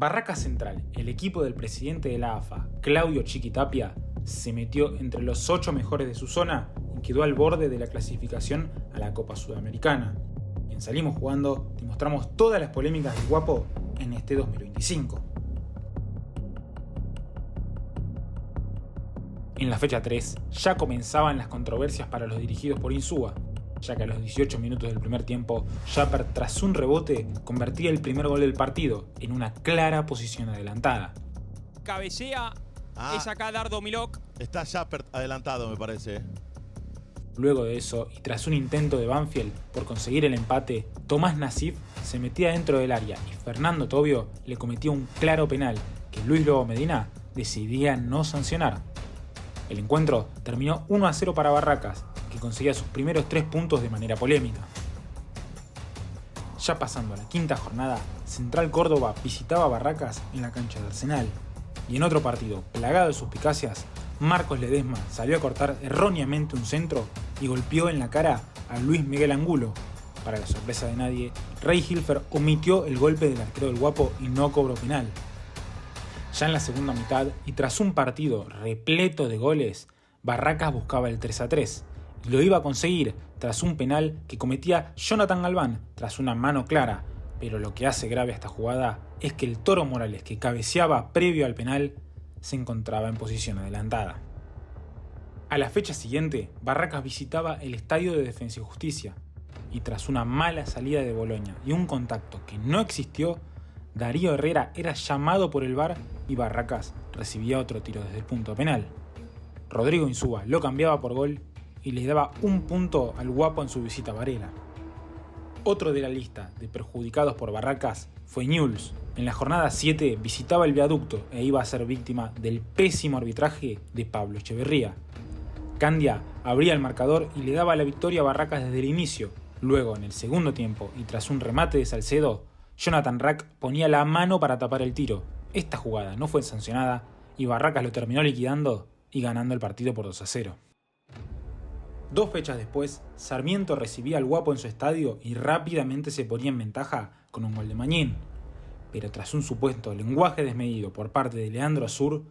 Barracas Central, el equipo del presidente de la AFA, Claudio Chiquitapia, se metió entre los 8 mejores de su zona y quedó al borde de la clasificación a la Copa Sudamericana. En Salimos Jugando te mostramos todas las polémicas del Guapo en este 2025. En la fecha 3 ya comenzaban las controversias para los dirigidos por Insúa, ya que a los 18 minutos del primer tiempo, Japper tras un rebote convertía el primer gol del partido en una clara posición adelantada. Cabecea, es acá Dardo Milok. Está Japper adelantado, me parece. Luego de eso, y tras un intento de Banfield por conseguir el empate, Tomás Nassif se metía dentro del área y Fernando Tobio le cometía un claro penal que Luis Lobo Medina decidía no sancionar. El encuentro terminó 1-0 para Barracas, que conseguía sus primeros 3 puntos de manera polémica. Ya pasando a la quinta jornada, Central Córdoba visitaba a Barracas en la cancha de Arsenal. Y en otro partido, plagado de suspicacias, Marcos Ledesma salió a cortar erróneamente un centro y golpeó en la cara a Luis Miguel Angulo. Para la sorpresa de nadie, Ray Hilfer omitió el golpe del arquero del Guapo y no cobró penal. Ya en la segunda mitad, y tras un partido repleto de goles, Barracas buscaba el 3-3, y lo iba a conseguir tras un penal que cometía Jonathan Galván tras una mano clara, pero lo que hace grave a esta jugada es que el Toro Morales, que cabeceaba previo al penal, se encontraba en posición adelantada. A la fecha siguiente, Barracas visitaba el Estadio de Defensa y Justicia, y tras una mala salida de Boloña y un contacto que no existió, Darío Herrera era llamado por el VAR y Barracas recibía otro tiro desde el punto penal. Rodrigo Insúa lo cambiaba por gol y le daba un punto al Guapo en su visita a Varela. Otro de la lista de perjudicados por Barracas fue Newell's. En la jornada 7 visitaba el Viaducto e iba a ser víctima del pésimo arbitraje de Pablo Echeverría. Candia abría el marcador y le daba la victoria a Barracas desde el inicio. Luego, en el segundo tiempo y tras un remate de Salcedo, Jonathan Rack ponía la mano para tapar el tiro. Esta jugada no fue sancionada y Barracas lo terminó liquidando y ganando el partido por 2-0. 2 fechas después, Sarmiento recibía al Guapo en su estadio y rápidamente se ponía en ventaja con un gol de Mañín. Pero tras un supuesto lenguaje desmedido por parte de Leandro Azur,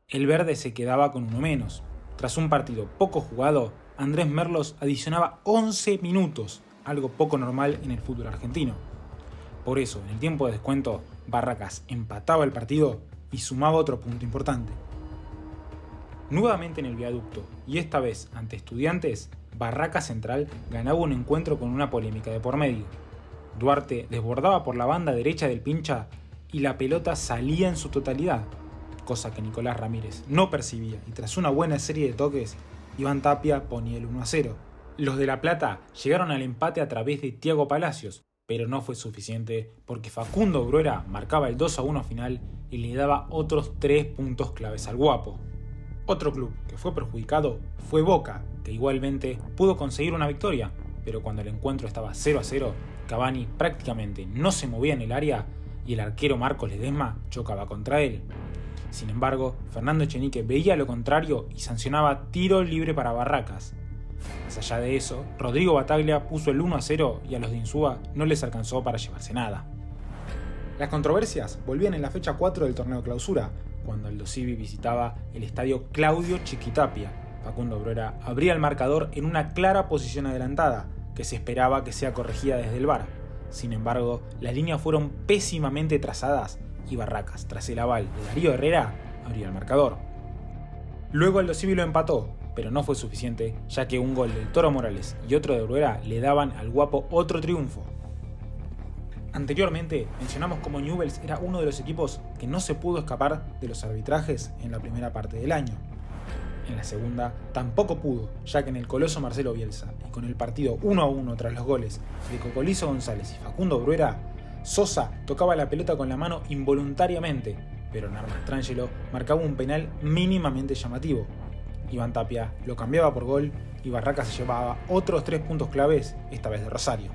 el verde se quedaba con uno menos. Tras un partido poco jugado, Andrés Merlos adicionaba 11 minutos, algo poco normal en el fútbol argentino. Por eso, en el tiempo de descuento, Barracas empataba el partido y sumaba otro punto importante. Nuevamente en el Viaducto, y esta vez ante Estudiantes, Barracas Central ganaba un encuentro con una polémica de por medio. Duarte desbordaba por la banda derecha del pincha y la pelota salía en su totalidad, cosa que Nicolás Ramírez no percibía, y tras una buena serie de toques, Iván Tapia ponía el 1-0. Los de La Plata llegaron al empate a través de Thiago Palacios, pero no fue suficiente porque Facundo Bruera marcaba el 2-1 final y le daba otros 3 puntos claves al Guapo. Otro club que fue perjudicado fue Boca, que igualmente pudo conseguir una victoria, pero cuando el encuentro estaba 0-0, Cavani prácticamente no se movía en el área y el arquero Marcos Ledesma chocaba contra él. Sin embargo, Fernando Echenique veía lo contrario y sancionaba tiro libre para Barracas. Más allá de eso, Rodrigo Bataglia puso el 1-0 y a los de Insúa no les alcanzó para llevarse nada. Las controversias volvían en la fecha 4 del torneo clausura, cuando Aldo Civi visitaba el estadio Claudio Chiquitapia. Facundo Bruera abría el marcador en una clara posición adelantada, que se esperaba que sea corregida desde el VAR. Sin embargo, las líneas fueron pésimamente trazadas y Barracas, tras el aval de Darío Herrera, abría el marcador. Luego Aldo Civi lo empató, pero no fue suficiente, ya que un gol del Toro Morales y otro de Bruera le daban al Guapo otro triunfo. Anteriormente mencionamos cómo Newell's era uno de los equipos que no se pudo escapar de los arbitrajes en la primera parte del año. En la segunda tampoco pudo, ya que en el Coloso Marcelo Bielsa y con el partido 1-1 tras los goles de Cocolizo González y Facundo Bruera, Sosa tocaba la pelota con la mano involuntariamente, pero Narma Strangelo marcaba un penal mínimamente llamativo. Iván Tapia lo cambiaba por gol y Barracas se llevaba otros 3 puntos claves, esta vez de Rosario.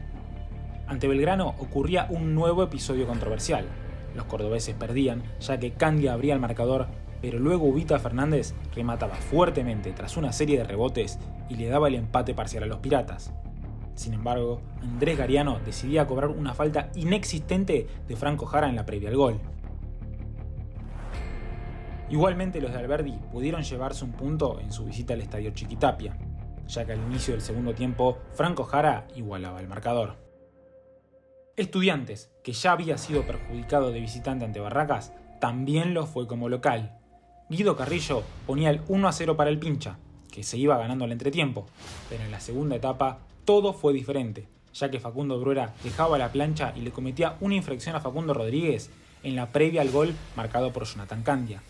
Ante Belgrano ocurría un nuevo episodio controversial. Los cordobeses perdían, ya que Candia abría el marcador, pero luego Ubita Fernández remataba fuertemente tras una serie de rebotes y le daba el empate parcial a los Piratas. Sin embargo, Andrés Gariano decidía cobrar una falta inexistente de Franco Jara en la previa al gol. Igualmente los de Alberdi pudieron llevarse un punto en su visita al estadio Chiquitapia, ya que al inicio del segundo tiempo Franco Jara igualaba el marcador. Estudiantes, que ya había sido perjudicado de visitante ante Barracas, también lo fue como local. Guido Carrillo ponía el 1-0 para el Pincha, que se iba ganando al entretiempo, pero en la segunda etapa todo fue diferente, ya que Facundo Bruera dejaba la plancha y le cometía una infracción a Facundo Rodríguez en la previa al gol marcado por Jonathan Candia.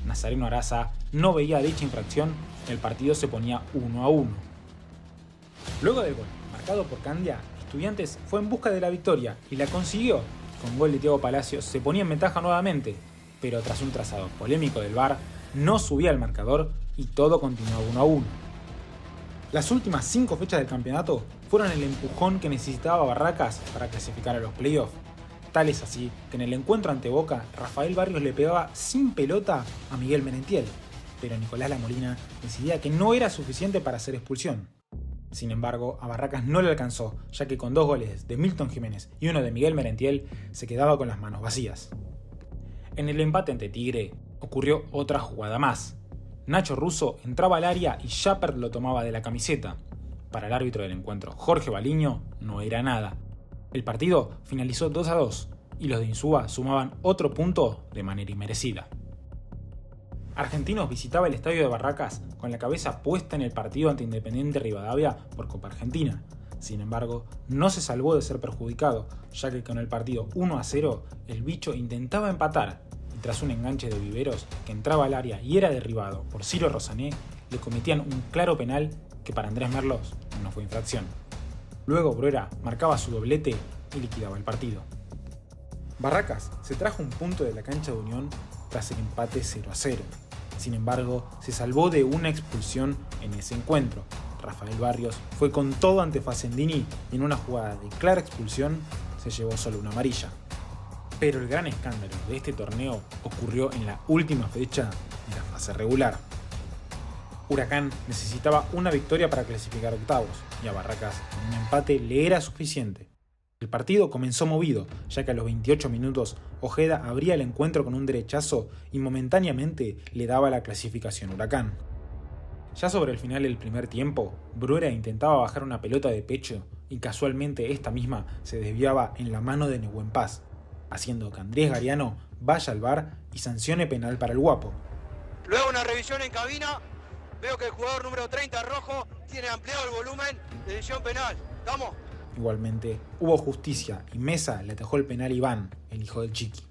Nazareno Araza no veía dicha infracción, el partido se ponía 1-1. Luego del gol, marcado por Candia, Estudiantes fue en busca de la victoria y la consiguió. Con gol de Thiago Palacios se ponía en ventaja nuevamente, pero tras un trazado polémico del VAR, no subía el marcador y todo continuó 1-1. Las últimas 5 fechas del campeonato fueron el empujón que necesitaba Barracas para clasificar a los playoffs. Tal es así que en el encuentro ante Boca, Rafael Barrios le pegaba sin pelota a Miguel Merentiel, pero Nicolás Lamolina decidía que no era suficiente para hacer expulsión. Sin embargo, a Barracas no le alcanzó, ya que con 2 goles de Milton Jiménez y uno de Miguel Merentiel se quedaba con las manos vacías. En el empate ante Tigre ocurrió otra jugada más. Nacho Russo entraba al área y Shepard lo tomaba de la camiseta. Para el árbitro del encuentro, Jorge Baliño, no era nada. El partido finalizó 2-2 y los de Insúa sumaban otro punto de manera inmerecida. Argentinos visitaba el estadio de Barracas con la cabeza puesta en el partido ante Independiente Rivadavia por Copa Argentina. Sin embargo, no se salvó de ser perjudicado, ya que con el partido 1-0 el bicho intentaba empatar y tras un enganche de Viveros que entraba al área y era derribado por Ciro Rosané, le cometían un claro penal que para Andrés Merlos no fue infracción. Luego Bruera marcaba su doblete y liquidaba el partido. Barracas se trajo un punto de la cancha de Unión tras el empate 0-0. Sin embargo, se salvó de una expulsión en ese encuentro. Rafael Barrios fue con todo ante Facendini y en una jugada de clara expulsión se llevó solo una amarilla. Pero el gran escándalo de este torneo ocurrió en la última fecha de la fase regular. Huracán necesitaba una victoria para clasificar octavos y a Barracas un empate le era suficiente. El partido comenzó movido, ya que a los 28 minutos Ojeda abría el encuentro con un derechazo y momentáneamente le daba la clasificación a Huracán. Ya sobre el final del primer tiempo, Bruera intentaba bajar una pelota de pecho y casualmente esta misma se desviaba en la mano de Nehuen Paz, haciendo que Andrés Gariano vaya al VAR y sancione penal para el Guapo. Luego una revisión en cabina, veo que el jugador número 30 rojo tiene ampliado el volumen de decisión penal. ¿Estamos? Igualmente, hubo justicia y Mesa le atajó el penal a Iván, el hijo del Chiqui.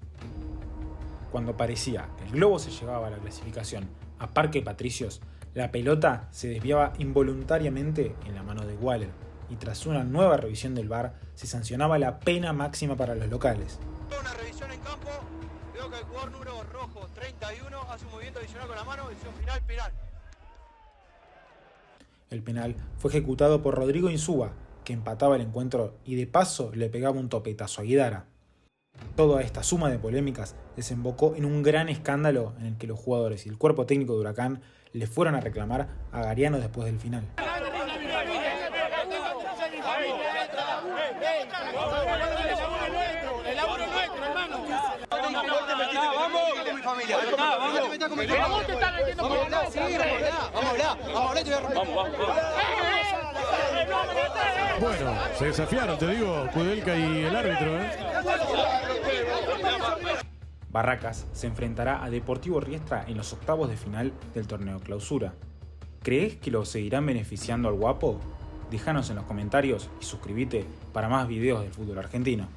Cuando parecía que el globo se llevaba a la clasificación a Parque Patricios, la pelota se desviaba involuntariamente en la mano de Waller y tras una nueva revisión del VAR se sancionaba la pena máxima para los locales. Una revisión en campo, veo que el jugador número rojo 31 hace un movimiento adicional con la mano, decisión final, penal. El penal fue ejecutado por Rodrigo Insúa, que empataba el encuentro y de paso le pegaba un topetazo a Guidara. Toda esta suma de polémicas desembocó en un gran escándalo en el que los jugadores y el cuerpo técnico de Huracán le fueron a reclamar a Gariano después del final. Bueno, se desafiaron, te digo, Kudelka y el árbitro, Barracas se enfrentará a Deportivo Riestra en los octavos de final del torneo Clausura. ¿Crees que lo seguirán beneficiando al Guapo? Déjanos en los comentarios y suscríbete para más videos del fútbol argentino.